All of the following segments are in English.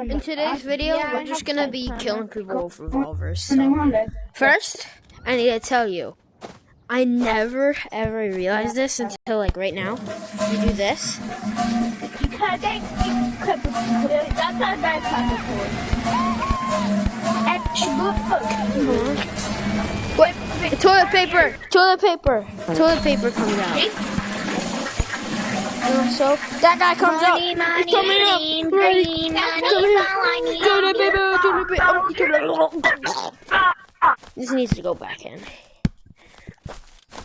In today's video, we're just gonna be killing people with revolvers. So, first, I need to tell you, I never ever realized this until like right now. You do this. That's not very comfortable. Wait, toilet paper! Toilet paper! Toilet paper comes out. So that guy comes up. He's coming up. Toilet paper. This needs to go back in.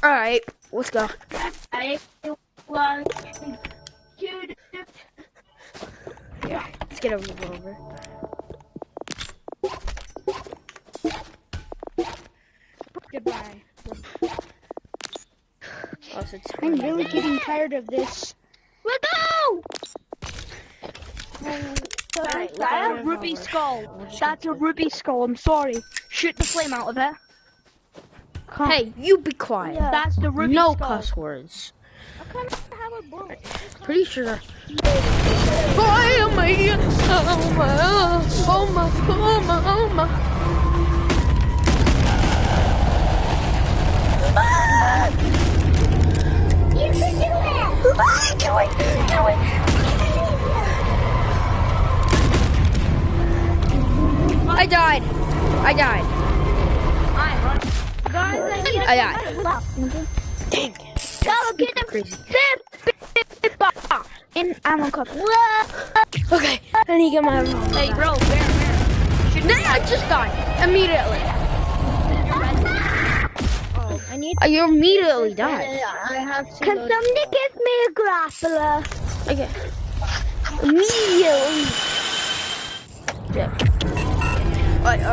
All right, let's go. Yeah, let's get a revolver. Goodbye. Oh, so I'm really getting tired of this. Let's go! Alright, I have Ruby Skull. That's a Ruby Skull. I'm sorry. Shoot the flame out of it. Come. Hey, you be quiet. Yeah. That's the Ruby No Skull. cuss words. I kind of have a bullet. Pretty sure. Oh my! Oh my! You can do it! Get away! Get away! I died! I died. Dang. Go get the Crazy. In ammo cup. Okay, I need to get my revolver. Hey, bro, where? I just died immediately. Oh, I need. You immediately died. I have to. Can somebody give me a grappler? Okay. Immediately. Yeah. Alright.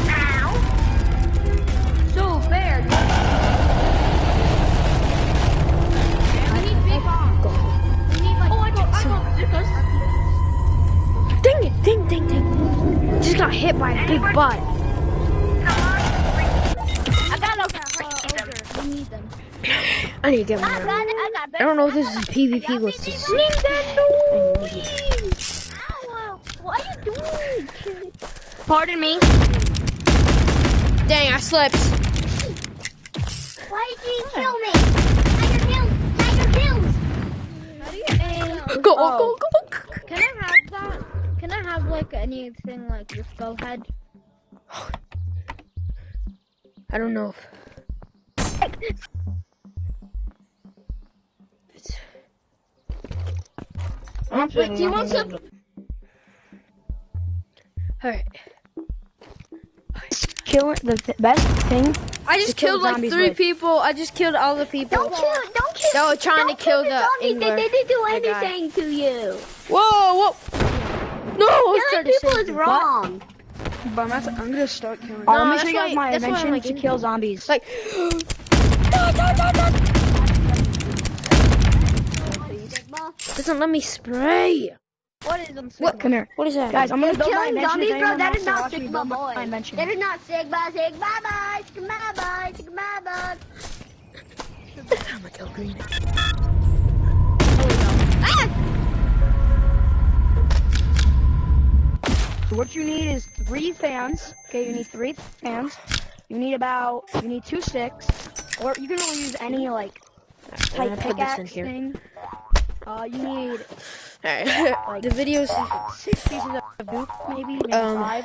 Ow. So fair. I need big bombs. We need like. Oh, I got Dang it! Dang. Just got hit by a big butt. I got no we need them. I need to get my I don't know if this is PvP. What's this? What are you doing? Pardon me. Dang, I slipped. Why did you kill me? Tiger kills. How do you aim? Go. Can I have that? Can I have like anything like the skull head? I don't know if Wait, do you want some? Alright. Kill the best thing. I just killed like 3 people. I just killed all the people. Don't kill that were trying to kill the Engler. They didn't do guy. anything to you. Whoa! No, I was trying Killing to people save is you. wrong. But I'm gonna start killing. No, let me that's show you why- guys my that's why I'm invention like to in- kill zombies. Like, doesn't let me spray. What is them? What? Come here, What is that? guys. I'm gonna build my Killing invention. zombies, If bro. anyone That wants is to not watch me Sigma build my boy. invention. That is not Sigma boy. I'm gonna kill green. So what you need is 3 fans. Okay, you need 3 fans. You need 2 sticks, or you can really use any like I'm type gonna put this in pickaxe here. thing. You need Alright. The videos. 6 pieces of goop, maybe 5.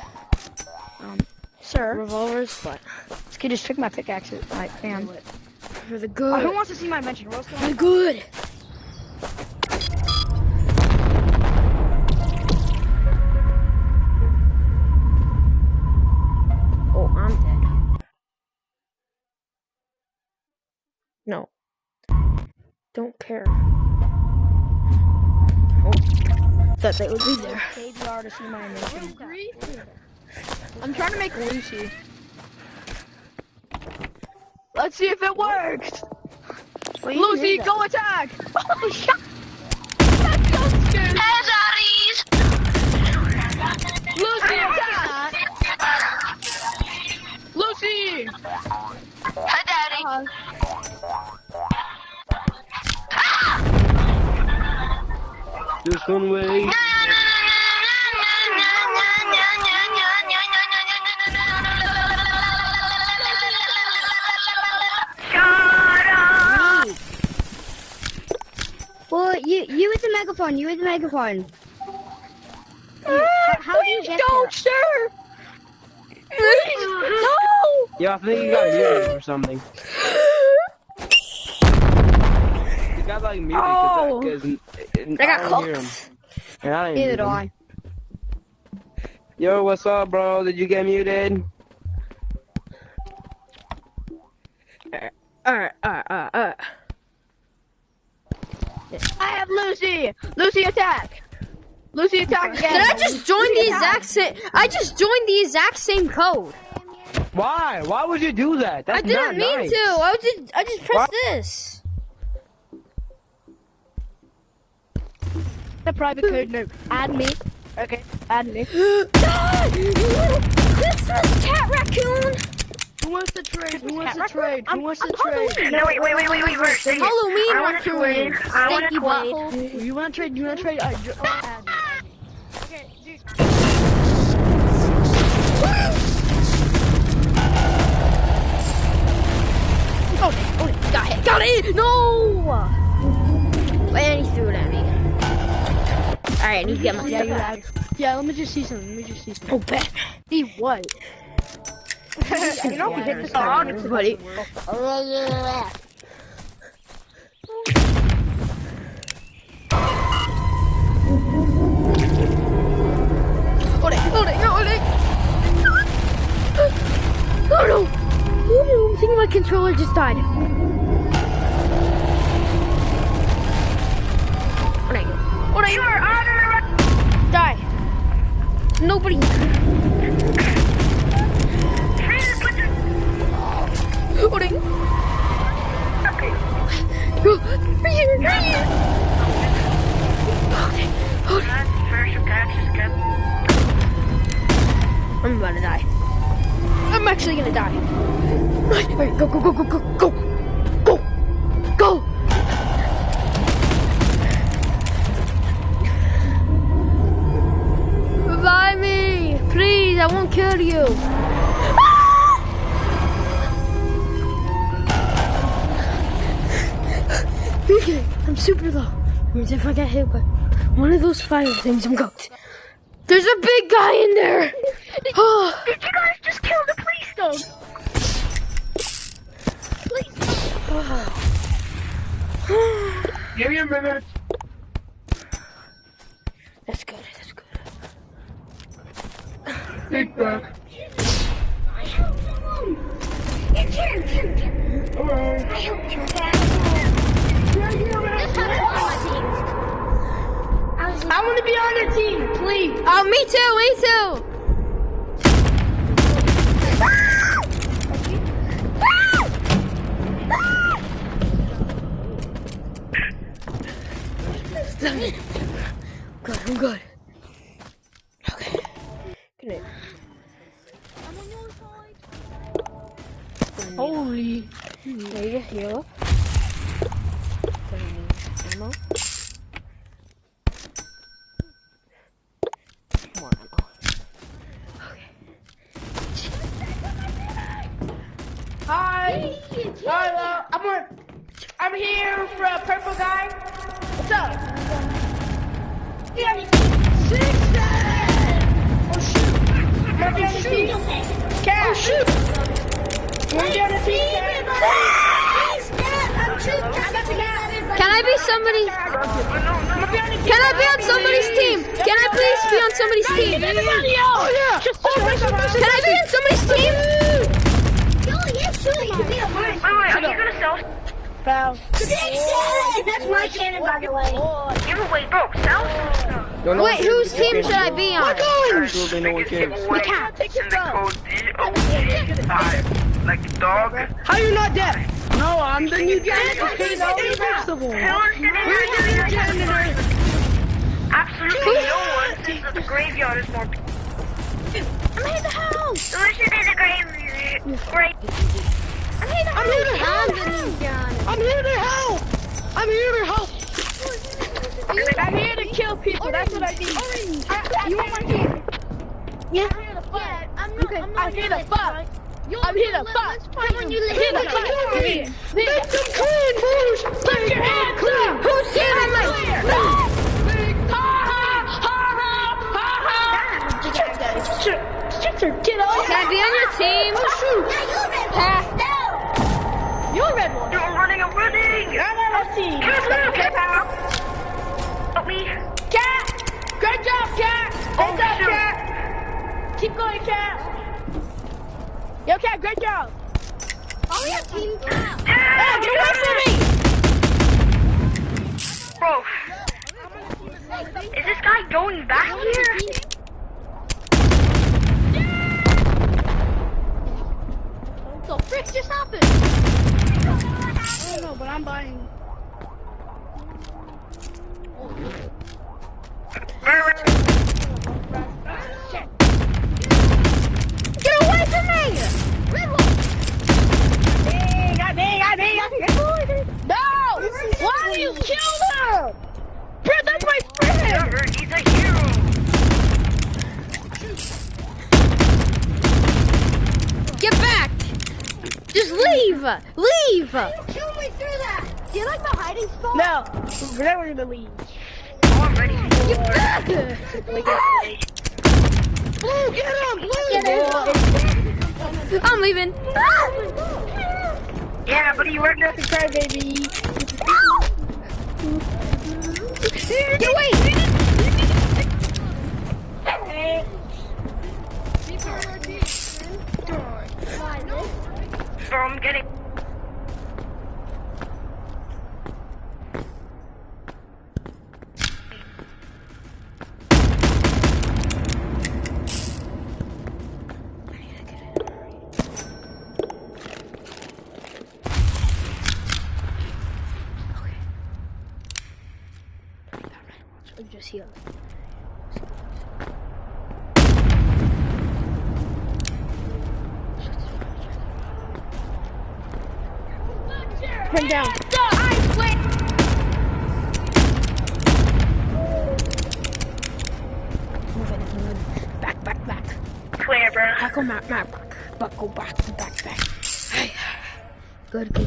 Sir, Revolvers, but this kid just took my pickaxe, my fan. for the Who good. wants to see my invention? What's going For on? the good. Oh, I'm dead. No. Don't care. Oh. Thought they would be there. KBR to see my invention. I'm trying to make Lucy. Let's see if it works. Lucy, go attack! Oh, shut. Lucy, attack! Lucy! Hi, Daddy. Just one way. megaphone. Use the megaphone. How do you get Don't, that? sir! Please, no! Yo, I think you got muted or something. You got like muted because I got don't hear him. cooked. And I didn't Neither mute do him. I. Yo, what's up, bro? Did you get muted? Alright. I have Lucy! Lucy, attack! Lucy, attack again! Did I just join the exact same? I just joined the exact same code. Why? Why would you do that? That's I didn't not mean nice. to. I just pressed this. The private code, no. Add me. Okay, add me. Christmas cat raccoon. Who wants to trade? Who wants to trade? Who wants to trade? No, wait. Halloween I wanna raccoon. trade. I wanna Stinky trade. butthole. You wanna trade? You wanna trade? Add me. Okay, dude. Oh, got it. No. And he threw it at me. All right, I need to get my Yeah, stuff you back. add. Yeah, let me just see something. Oh, bet. See what? You know we hit this dog. Everybody. Hold it. Oh no! I think my controller just died. Hold You are on Die. Nobody. Hold it. Right here. I'm about to die. I'm actually gonna die. Alright, go. Revive me! Please, I won't kill you. Okay, I'm super low. Means if I get hit by one of those fire things, I'm cooked. There's a big guy in there! Oh. Did you guys just kill the police dog? Give me a minute. That's good. Take that. I want to be on your team, please. Oh, me too. I'm good. Okay. Good night. Holy. There you go, heal up. Ammo. More ammo. Okay. Hi. Hello. I'm here for a purple guy. What's up? Yeah. 6 Oh shoot. Wanna be on the team? Cat. Oh shoot. Wanna be on the team? Can I be somebody? Can I be on somebody's team? Can I please be on somebody's team? Everybody else. Oh yeah. Can I be on somebody's team? Wait, are you gonna sell? Foul. That's my cannon, by the way. Wait, bro, sell some stuff. Wait, whose team should I be on? Absolutely no one cares. We can't take your phone. Like a dog. How you not deaf? No, I'm the new janitor. He's invincible. We're the new janitor. Absolutely no one, since the graveyard is more. I'm here to help. Listen to the graveyard. Great. I'm here to help. I'm here to help. I'm here to help. I'm here to kill people. That's what I need. You want my team? Yeah. I'm here to fight. I'm here to fuck. I'm here to fuck. Come on, you little bitch. Make them clean, boys. Put your hands up. Who's team am I? Spencer, get off. Can I be on your team? Oh, shoot. You're red one. I'm running. I'm on our team. Help me. Cat. Great job, Cat. Great job, shoot. Cat. Keep going, Cat. Yo, Cat, great job. Oh, yeah, team Cat. Ah, get away from me. Bro, is this guy going back here? What the frick just happened? I don't know, but I'm buying. Get away from me! No! Why do you kill them? Bro, that's my friend! He's a hero. Get back! Just leave! Leave! Kill me through that. Do you like the hiding spot? No, we're never gonna leave. Oh, I'm ready. Get back! Blue, get him! Blue! I'm leaving. Yeah, but you worked out the Cry, baby. Get away! Bro, I'm getting. Just heal. Pin down. Move it. Back. Clear, bro. Go back. Hey. Good. Dang,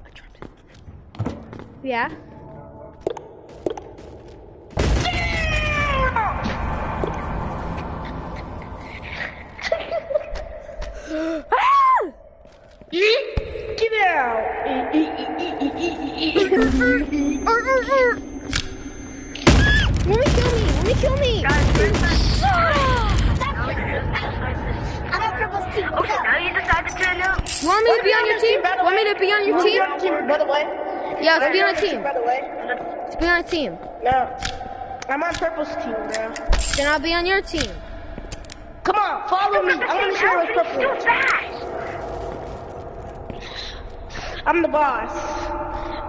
I dropped it. Yeah? Get out! Let me kill me! Guys, where's that? I'm on purple's team. Okay, now you decided to know. You want me to be on your team? Want me to be on your team? By the way. Yeah, let's be on a team. By the way. Let's be on a team. No. I'm on purple's team now. Then I'll be on your team. Come on, follow me. I want to show what's Too purple. fast. I'm the boss.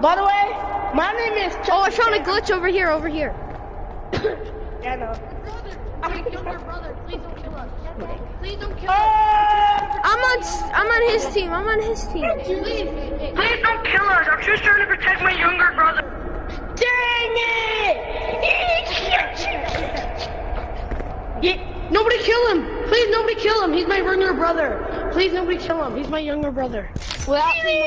By the way, my name is Oh, I found a glitch over here. Yeah, I know. I'm gonna kill your brother. Please don't kill us. Please don't kill us. I'm on his team. Please. Please don't kill us. I'm just trying to protect my younger brother. Dang it! Nobody kill him! Please, nobody kill him! He's my younger brother! Please, nobody kill him! He's my younger brother. Without me.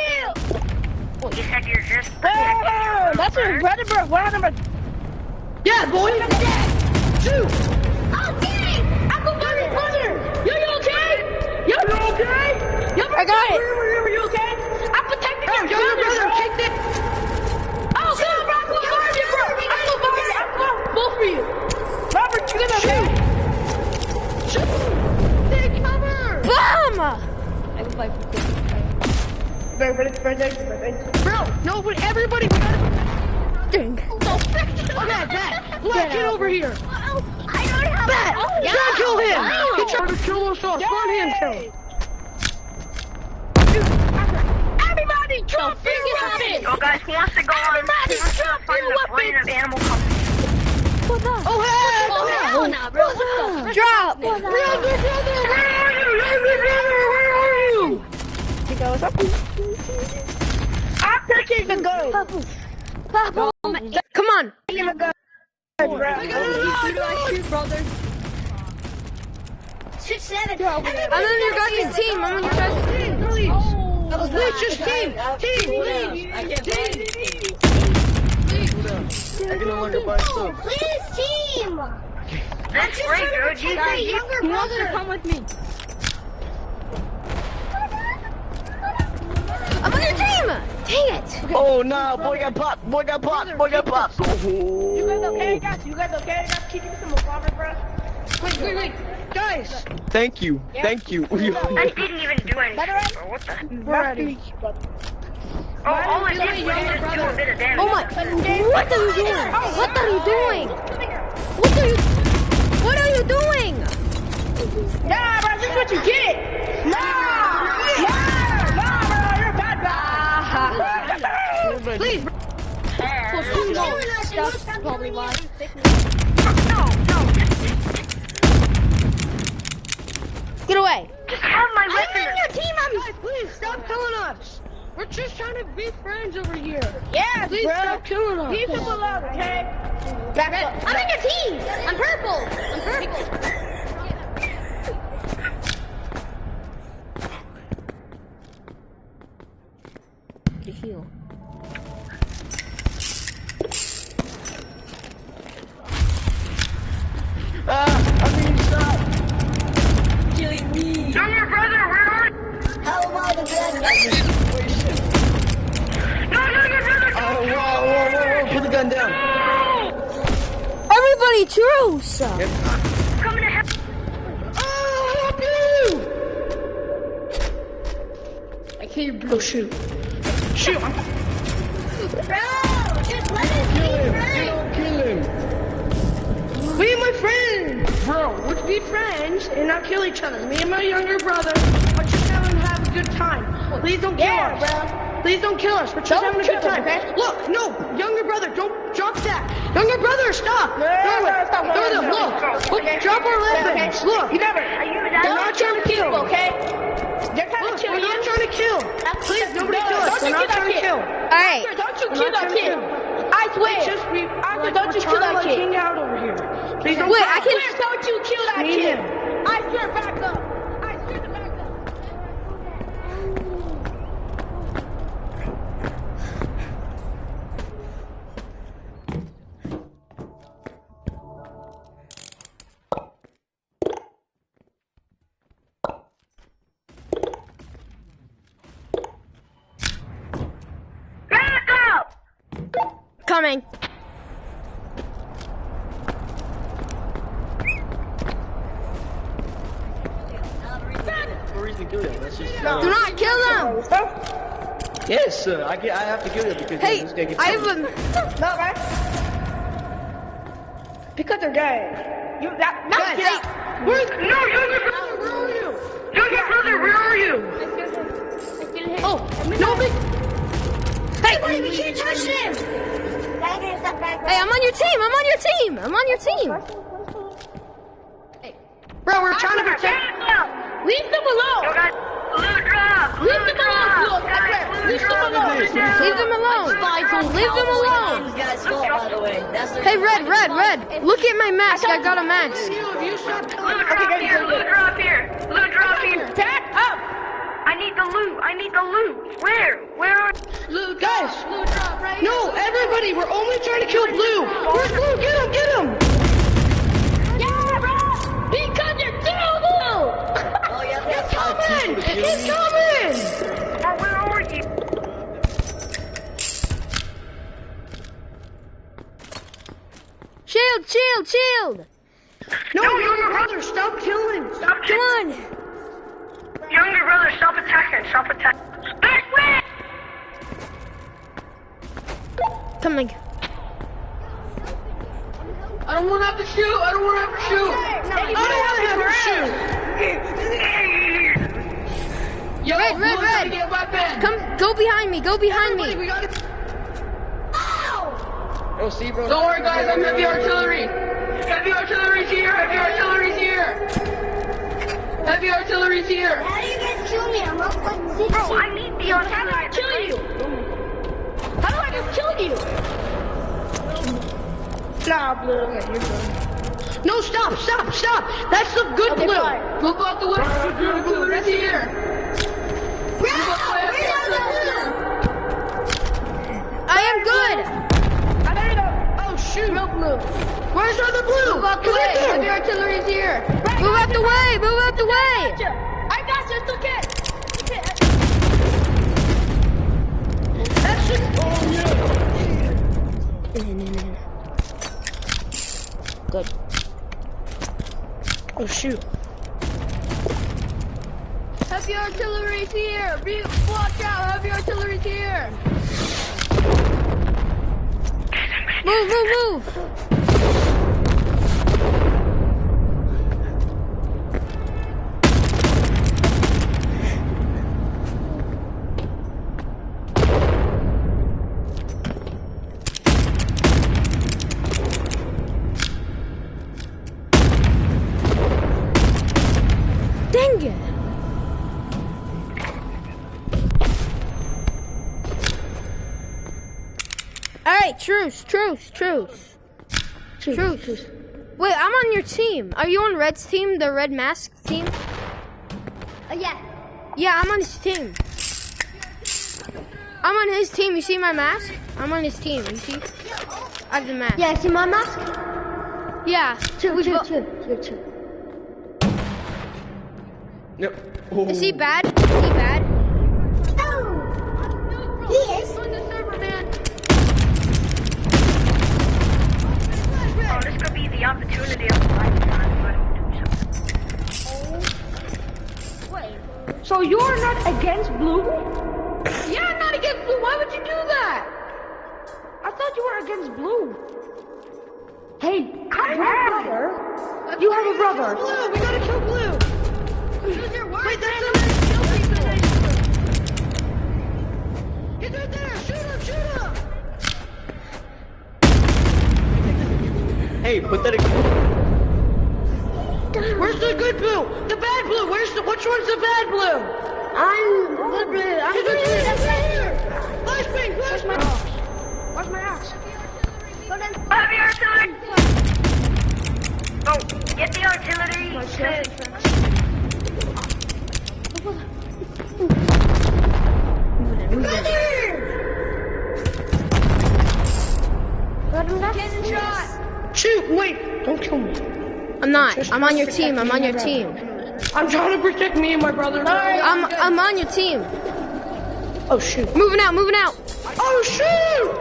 You said you're just. Oh, that's your brother, bro. What happened? Yeah, boy. Shoot! Oh, dang! I'm going to your brother! Yo, you okay? Yo, you okay? Yo, I got it. Were you okay? I'm protecting your brother. Take this. Oh, come on, bro. I'm going behind you, bro. I'm going behind you. I'm going both for you. Robert, you're gonna shoot. Take cover. Bomb! Bro, no, but everybody. Dang. Black, get over here. I don't have Bat, yeah. try to kill him. He tried to kill us all. Spawn him, kill him. Everybody, drop your weapons. Oh, guys, who wants to go on? Everybody, drop your Find weapons. an animal company. Oh, hey, Oh, hell no, bro. What the frick? Drop! Brother, where are you? He goes up. I'm taking the gun. Come on! Taking the gun. Shoot, brother. 6-7. I'm on your guys' team. Please, just team. Team, please. I can't Team. longer by himself. Please, team. That's great, dude. You say younger brother. Come with me. I'm on your team! Dang it! Oh no, boy got popped, boy got popped, boy got popped. You guys okay, guys? You guys okay, guys? Can you give me some revolver, bro? Wait. Guys. Thank you, thank you. I didn't even do anything, bro. What the? We're ready. Oh, all I did was just do a bit of damage. Oh my! What are you doing? What are you doing? What are you doing? Yeah, bro, this is what you get. Nah, bro, you're a bad guy. Please. That's probably why. No. Get away! Just have my I'm weapon. in your team. Guys, please stop killing us. We're just trying to be friends over here. Yeah, Please bro. stop killing us. Leave people alone, okay? Back up. I'm in your team. I'm purple. To heal. I'm being shot. Younger brother, where are you? How am I the bad guy? No, younger brother. Whoa, put the gun down. Everybody, truce! Coming to help. help you! I can't bro, shoot. Shoot. Bro, just let us be friends. Kill him. We and my friend, bro, let's be friends and not kill each other. Me and my younger brother are just having to have a good time. Please don't kill us. bro. Please don't kill us. We're just having a good kill us, time. okay? Look, no, younger brother, don't drop that. Younger brother, stop. No, stop. Look, drop our weapons. Look, They're not trying to kill. okay? They're trying to kill we're you. not trying to kill. Please, nobody kill us. We're not trying to kill. Alright, Don't you We're kill not that trying to kid. kill. I swear. Just we, don't you kill that kid. Hang out over here. Please don't wait, kill I us. can. Don't you kill that Me kid. him. I swear, back up. I swear to back up. Back up! Coming. No reason to kill him. That's just. Do not kill them! Yes, sir. I have to kill him because Hey, this guy gets I have a. No, right? Because they're gay. You that not Guys, gay. No, younger brother, where are you? Younger brother, where are you? Oh, no big. Hey! We can't touch him. Hey, I'm on your team! I'm on your team! I'm on your team! Bro, we're trying to protect. Leave them alone. You guys, blue drop. Leave them alone. Look, leave them alone. Leave them alone! Leave them alone! This guy's fault, by the way. That's their Hey, Red! Look at my mask! I got a mask! You stop killing Blue us. drop here. Blue drop here. Blue drop here. Back up. I need the loot. Where? Where are? Blue, guys. No, everybody, we're only trying to kill Blue. Where's Blue? Get him! Yeah, bro. Because you're terrible. Oh, yeah, He's coming! Or where are you? Shield! No, younger brother, stop killing! Stop Come on! Younger brother, stop attacking. Back way. Coming. I don't want to have to shoot! I don't want to have to shoot! Yo, Red! Get weapon! Come, go behind me! Everybody, we gotta... Oh, see, bro. Don't worry, guys, I'm heavy artillery! Heavy artillery's here! How do you guys kill me? I'm up like 6. Bro, I need the artillery. How do I kill you? How do I just kill you? Nah, Blue. Okay, you're good. No, stop! That's the good Blue! fine. Move out the way! Good Blue is here! I am good! I better go. Oh, shoot! blue. Where's the other blue? Move out the way. Heavy artillery's here. Move out the way! Move out the way! I got you. It's okay. That shit. Oh yeah. Good. Oh shoot. Heavy artillery's here. Watch out. Heavy artillery's here. Move, move, move! Dang it! Alright, truce. Wait, I'm on your team. Are you on Red's team, the red mask team? Yeah. Yeah, I'm on his team. I'm on his team. You see my mask? I'm on his team. You see? I have the mask. Yeah, see my mask? Yeah. Two. Yep. Oh. Is he bad? Is he bad? Yes. Oh, this could be the opportunity of a lifetime if I don't do something. So you're not against blue? Yeah, I'm not against blue. Why would you do that? I thought you were against blue. Hey, brother. You have a brother. Blue. We gotta kill blue. Use your words. Wait, that's man. a- Kill people. He's right there. Shoot him. Hey, put that. Where's the good blue? The bad blue. Which one's the bad blue? I'm good blue. I'm He's good right blue. here. That's right here. Flashbang. Where's my axe? Where's my axe? Go down. Heavy artillery! Oh, get the artillery. Cannon shot. Shoot. Wait. Don't kill me. I'm not. I'm on your team. I'm on your team. I'm trying to protect me and my brother. I'm on your team. Oh shoot. Moving out. Oh shoot.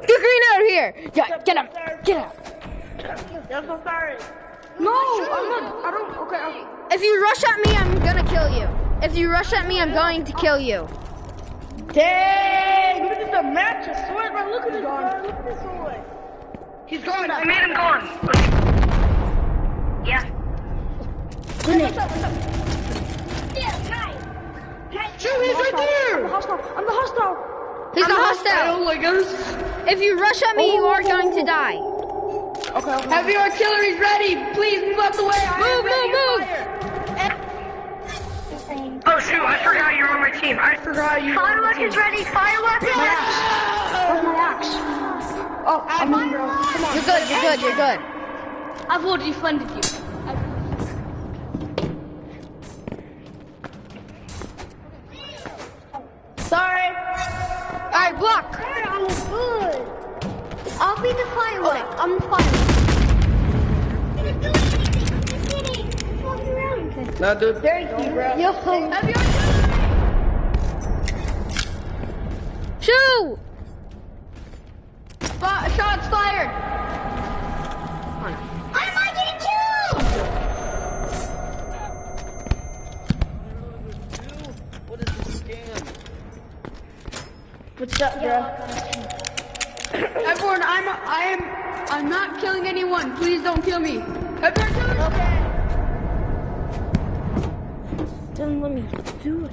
Get green out of here. Yeah, get him. No, I'm not. I don't. Okay. If you rush at me, I'm gonna kill you. If you rush at me, I'm going to kill you. Dang! Look at the match of sword, bro. Look at this sword. Look at this sword. He's going. I made him gone. Yeah. Shoot, he's right there. I'm the hostile. He's a hostile. Oh my goodness. If you rush at me, you are going to die. Okay. Heavy artillery's ready. Please move out the way. Move. Oh shoot, I forgot you're on my team. I forgot you. Firework is ready. Firework is ready. Where's my axe? Oh, I'm in, bro. Come on. You're good. I've already funded you. Sorry. Alright, block. I'm good. I'll be the firework. I'm the firework. Nah, dude. There you go, bro. Yo, heavy artillery. Shoot. Shots fired. I'm not getting killed. What is this scam? What's up, bro? Everyone, I'm not killing anyone. Please don't kill me. Heavy artillery. Okay. Then let me do it.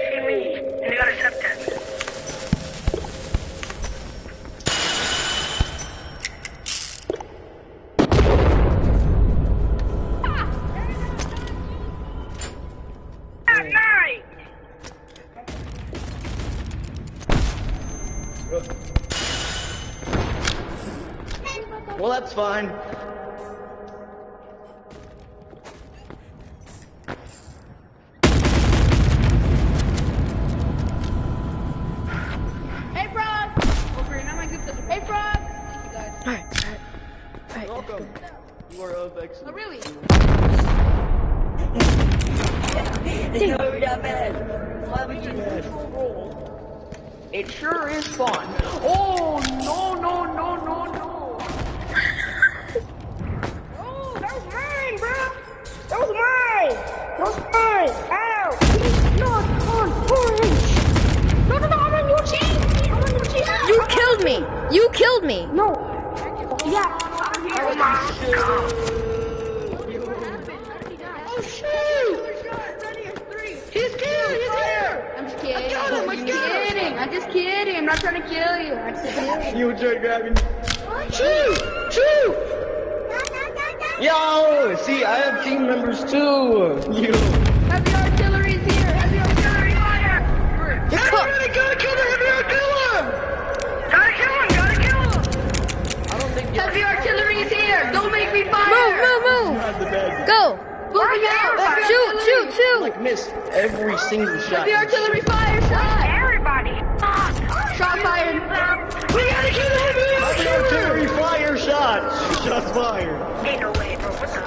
And you got accepted. At night. Well, that's fine. You are of excellence. Oh, really? No, not bad. Why would you do that? It sure is fun. Oh, no, no, no, no, no. Oh, that was mine, bro. That was mine. That was mine. Ow. Not on orange. No, no, no, I'm on your team. I'm on your team. You killed me. You killed me. No. Yeah. Oh, my God. Oh, shoot. He's here. He's here. I'm just kidding. I got him, I got him. I'm just kidding. I'm not trying to kill you. I'm just kidding. You try grabbing. Shoot. Shoot. Yo, see, I have team members too. You. Heavy artillery's here. Heavy artillery fire. You're cooked. Gotta kill him. Kill him. Gotta kill him. I don't think Heavy artillery is here. Don't make me fire. Move, move, move. have the bag. Go. Moving out. Heavy Shoot, artillery. shoot, shoot. Like miss every single shot. Heavy artillery fire shot. Everybody. Shot fired. We gotta kill him. Heavy artillery fire shots. Shots fired. Ain't no way, bro. What the?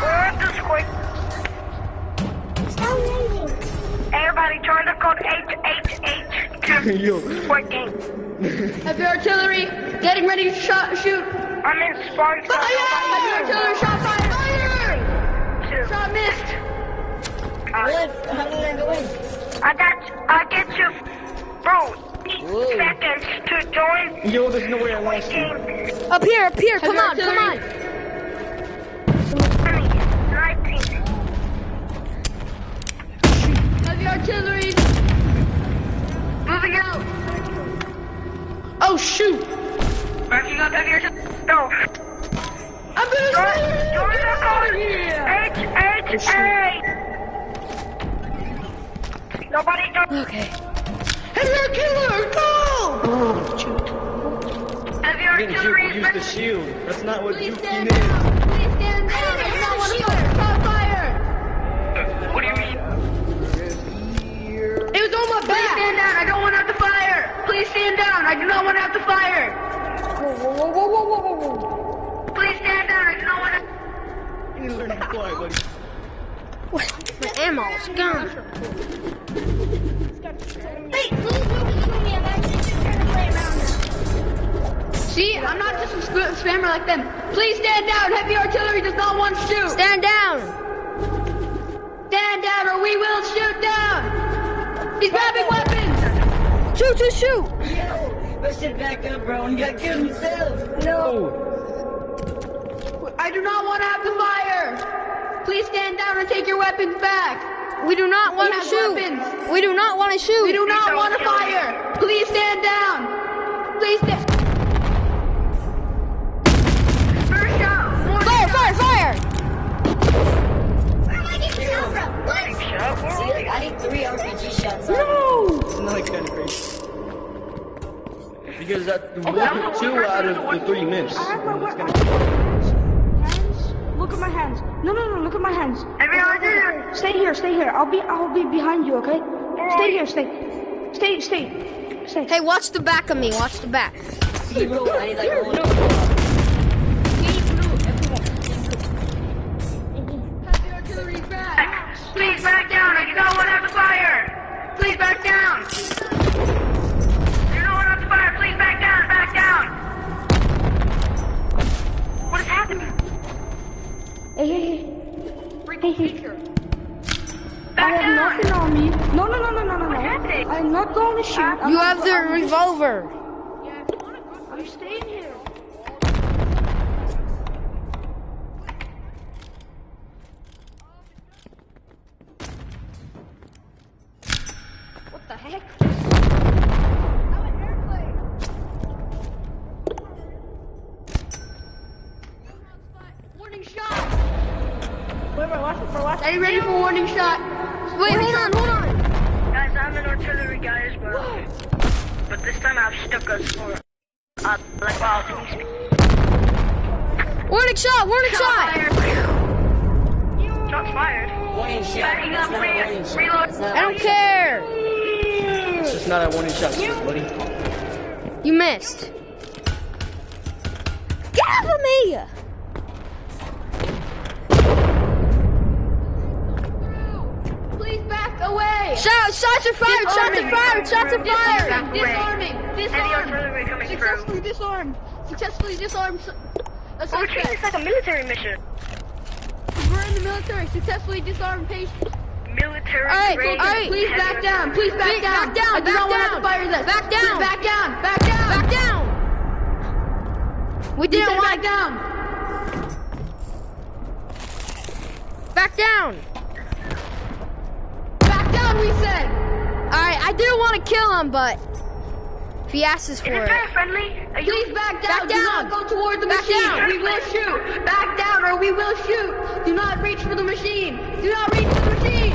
We're at the square. Everybody join the code HHH. Yo. Square game. Heavy artillery. Getting ready to shoot. I'm in Sparks. Heavy artillery shot fired. Shot missed. What? How did I go in? I get you. Bro, 8 seconds to join Yo, there's no way I lost you. game. Up here, come on, come on. 19. Heavy artillery. Moving out. Oh shoot. Backing up heavy artillery. No. I'm gonna Join the code HHH. Nobody join. Okay. Heavy killer. Go. Heavy Didn't you artillery is use the shield? That's not what Please you stand is. down. Please stand down. I do not want to fire. Shot fire. What do you mean? It was on my Please back. stand down. I don't want to have to fire. Please stand down. I do not want to have to fire. Whoa. Please stand down. I do not want to. You need to learn to be quiet, buddy. What? My ammo's gone. Wait, please don't be doing me. I'm actually just trying to play around now. See, I'm not just a spammer like them. Please stand down. Heavy artillery does not want to shoot. Stand down. Stand down or we will shoot down. He's grabbing weapons. Shoot, shoot, shoot. Yo, let's sit back up, bro. He got killed himself. No. I do not want to have to fire. Please stand down and take your weapons back. We do not want to have shoot. weapons. We do not want to shoot. We do not want to fire. Please stand down. Please stand. First shot. Fire, fire, fire. Where am I getting shot from? What? See, like, I need 3 RPG shots. No. It's not like kind of crazy. Because that 2 out of the 3 missed. I have my weapon. Hands. Look at my hands. No. Look at my hands. Heavy artillery. Stay here. I'll be behind you, okay? Stay here. Stay. Hey, watch the back of me. Watch the back. See, bro, I need like Here, one. no. Heavy artillery back. Please back down. I do not want to have to fire. Please back down. You don't want to have to fire. Please back down. Back down. What is happening? Hey. I Back have down. nothing on me. No. happening? I'm not going to shoot. You have the revolver. I'm staying here. What the heck? Warning shot. Wait, watch it. Are you ready for warning shot? Wait, hold on. Guys, I'm an artillery guy as well. But this time I've stuck us for like wild beast. Warning shot. Shots fired. Warning shot. Backing That's up, not a warning shot. reload. That's not I don't care. It's just not a warning shot, buddy. You missed. Get off of me. Shots are fired! Shots are fired! Shots are fired! Disarming! Disarmed! Artillery coming through. Successfully disarmed! Successfully disarmed a We're treating suspect. this like a military mission. We're in the military. Successfully disarmed patient. Military Alright, grade. alright. Please back down. Please back down. Back down, I do not back want to down. fire this. Back down. Please back down. Back down. Back down! We We didn't said want back down. back down! Back down, we said. Alright, I didn't want to kill him, but if he asks for Is this it. guy friendly? Are you? Please back down. Back Do down. not go toward the Back machine. down. We will shoot. Back down or we will shoot. Do not reach for the machine. Do not reach for the machine.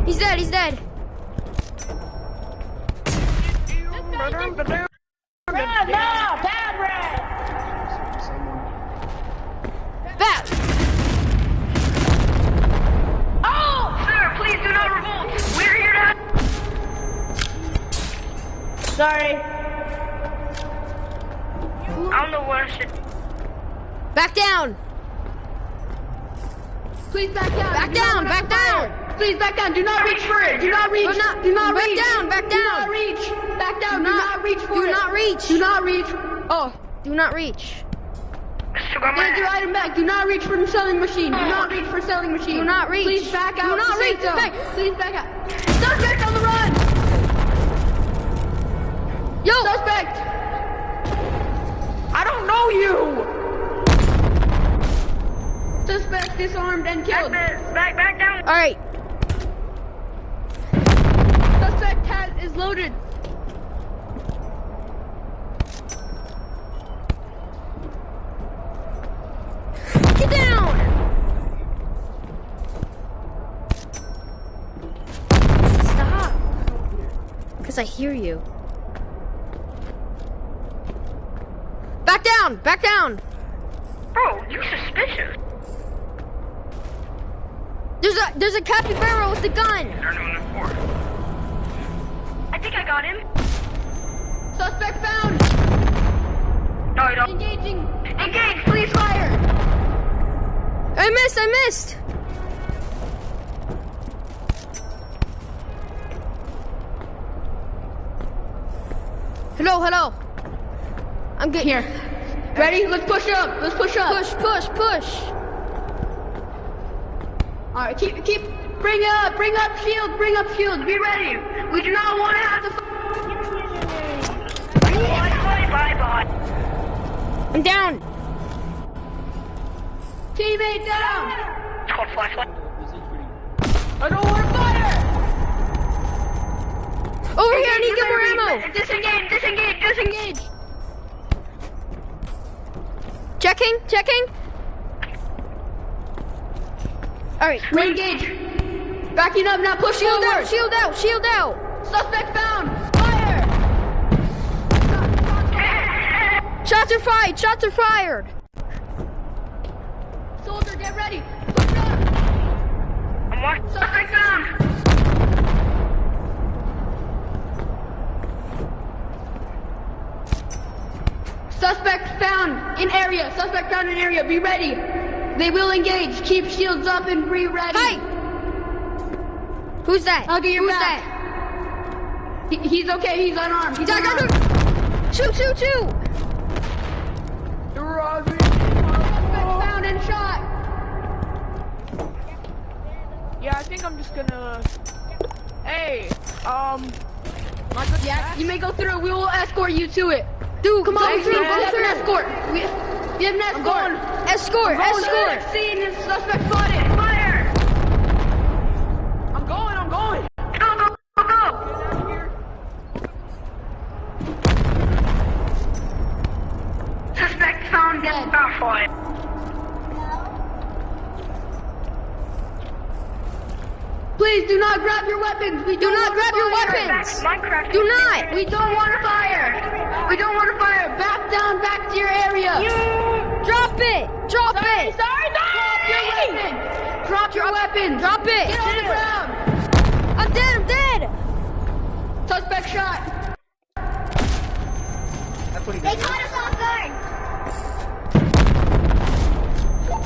He's dead, he's dead. Red, no, bad red. Back! Oh! Sir, please do not revolt. We're here to. Sorry. I don't know what I should. Back down! Please back down. Back Do not down, let back us fire. down. Please back down. Do not reach for it. Do not reach. Do not- Do not back reach. down, back Do down. not reach. Back down. Do not- not reach for do it. not reach. Do not reach. Oh. Do not reach. Still got my Get your ass. item back. Do not reach for the selling machine. Do not reach for selling machine. Do not reach. Please back Do out. not to safe reach. zone. Back. Please back out. Suspect on the run. Yo! Suspect. I don't know you! Suspect disarmed and killed. Back down. Alright, Suspect is loaded. get down! Stop! Because I hear you. Back down! Back down! Bro, you suspicious. There's a capybara with the gun! I think I got him. Suspect found. No, I don't. Engaging. Engage, please fire. I missed! Hello. I'm getting Here. Ready? Let's push up. Let's push up. Push. All right. Keep. Bring up shield. Bring up shield. Be ready. We do not want to have to. Bye. I'm down! Teammate down. It's called flashlight. I don't want to fire. Over here, I need to get more ammo! Disengage. Checking. Alright, Re-engage. Backing up now. Push shield forward. out! Suspect found. Fire. Shots are fired! Soldier, get ready. Push up. I'm watching. Suspect found. Suspect found in area. Be ready. They will engage. Keep shields up and be ready. Hey! Who's that? I'll get your Who's back. that? He's okay. He's unarmed. He's unarmed. Shoot! Suspect found and shot. Yeah, I think I'm just gonna... Hey, my good Yeah, you may go through. We will escort you to it. Dude, Come on, go we through! have an escort. We have an escort. Escort! Scene is suspect spotted. Fire! I'm going! Go. Suspect found Dead. backfire. Please do not grab your weapons. We Do don't not want grab to your fire. weapons! Minecraft. Do not! We don't want to fire. We don't want to fire. Back down, back to your area. Drop it! Drop it! Drop your weapon. Drop it! Get on the ground. I'm dead! Suspect shot. They caught us off guard.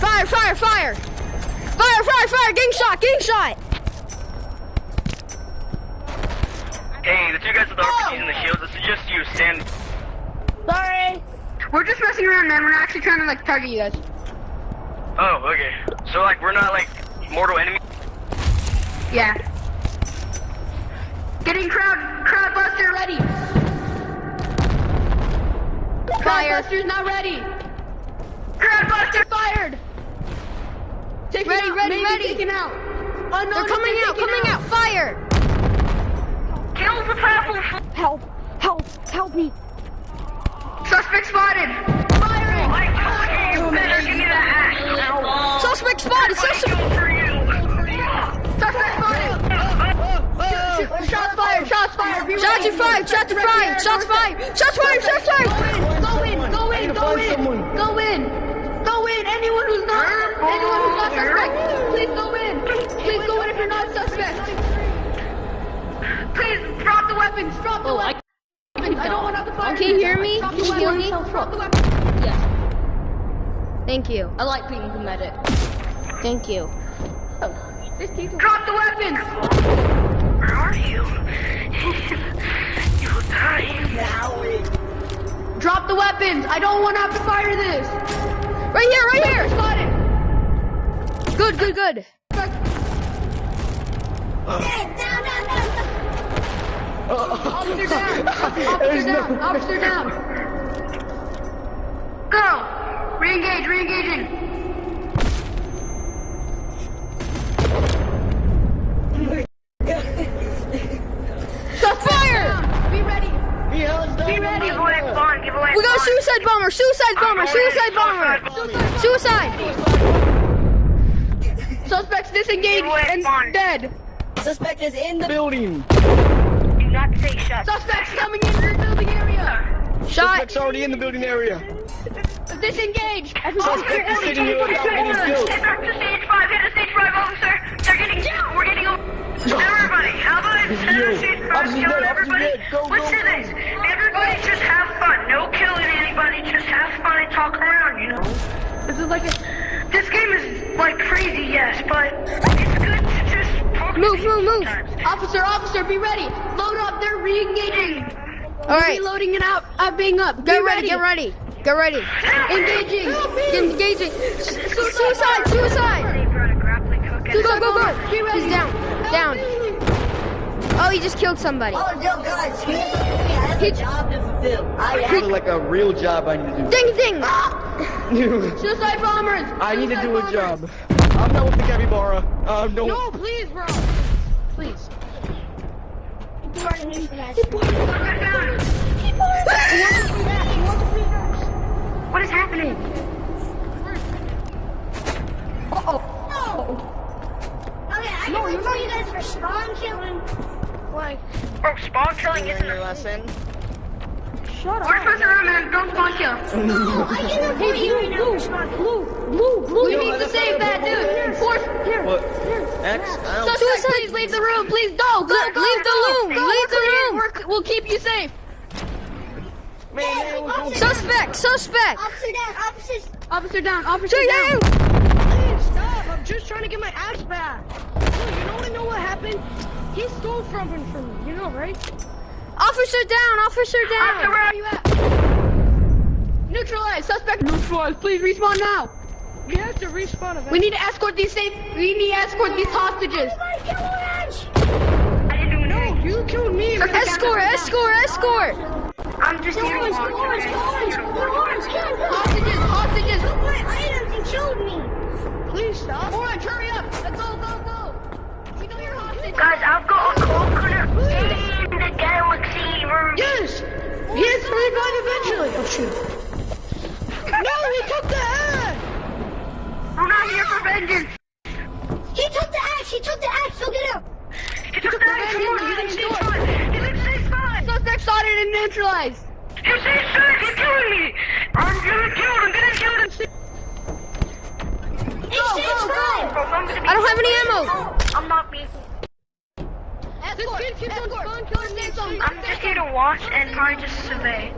Fire! Getting shot! Hey, the two guys with the RPGs and the shields, this is just you, stand. Sorry. We're just messing around, man. We're not actually trying to like target you guys. Oh, okay. So like, we're not like mortal enemies? Yeah. Getting crowd buster ready. Fire. Crowd buster's not ready. Crowd buster fired. Taken Ready, out, ready, maybe ready. Taken out. Unknown They're coming has out, been taken coming out. Fire. Kill the purple. Help me. Suspect spotted. Firing. You better give me that axe. Suspect spotted. Suspect. Suspect spotted. Shots fired. Shots fired. Be Shots ready. are fired. Shots are fired. Shots fired. Shots fired. Shots fired. Go in. Go in. Go in. Go in. Go in. Anyone who's not suspect, please go in. Please go in if you're not suspect. Please drop the weapons. Drop the weapons. I don't want to have to fire. Can you hear me? Drop Can the you hear me? weapons. Drop the weapons. Yes. Thank you. I like being the medic. Thank you. Drop the weapons. Where are you? You will die. Drop the weapons. I don't want to have to fire this. Right here. Right here. Spotted. Good. Good. Good. Officer down. Officer down. Officer down. Go. Re-engage. Re-engaging. Fire. Be ready. Be ready. Give away spawn, give away We got a spawn. suicide bomber. Suicide bomber. Suicide bomber. Suicide. Suspects disengaged and dead. Suspect is in the building. Do not say shut. Suspects coming in your building area. Shot. Suspect's already in the building area. Disengage. Suspect is sitting here without getting killed. Get back to stage 5, hit a stage 5 officer. They're getting killed. We're getting everybody. How about stage 5, killing everybody? Listen to this. Everybody just have fun. No killing anybody. Just have fun and talk around, you know? This is like a... This game is like crazy, yes, but it's good to just talk Move, to people move, move. sometimes. Officer, be ready. Load up. They're re-engaging. All right. Reloading it out. Being up. Get Be ready. Get ready. Get ready. Engaging. Engaging. Suicide. Suicide. Go, go, go. He's down. Down. Oh, he just killed somebody. Oh, no, guys, I have a job to fulfill. This is like a real job I need to Ding, ding. do. Suicide bombers. I need to Suicide do a bombers. job. I'm not with the capybara. No. No, please, bro. Please. What is happening? Okay, I can wait for you guys for spawn killing. Oh, spawn killing isn't Your a... lesson. We're supposed to run, man. Don't spawn kill. No, I can avoid you right now for spawn killing. We need to save that dude. Force. What? X? I don't. Suspect, please leave the room. Please go. Leave the room. Leave the room. We'll keep you safe. Man, Suspect. Suspect. Officer down, officers. Officer down. Officer Shoot down. down. Stop! I'm just trying to get my axe back. You know what happened? He stole from me. You know, right? Officer down. Officer Officer, down. where are you at? Neutralize. Suspect neutralized. Please respawn now. We have to respawn eventually. We need to escort these hostages. I didn't do anything. You killed me. Escort. I'm just here to watch. Hostages. Took my items and killed me. Please stop. Orange, hurry up. Let's go. We know you're hostage. Guys, I've got a coconut in the galaxy room. Yes! He has to revive eventually! Oh shoot. No, he took the egg! We're not here for vengeance. He took the axe, so get him. He took the axe. Come on, he's in stage 5. He's in stage 5. Suspect spotted and neutralized. He's stage 5. He's killing me. I'm gonna kill him. It's stage 5. I don't have any ammo. I'm not being... Escort. This kid keeps on spawn killing me. I'm just here to watch and probably just survey.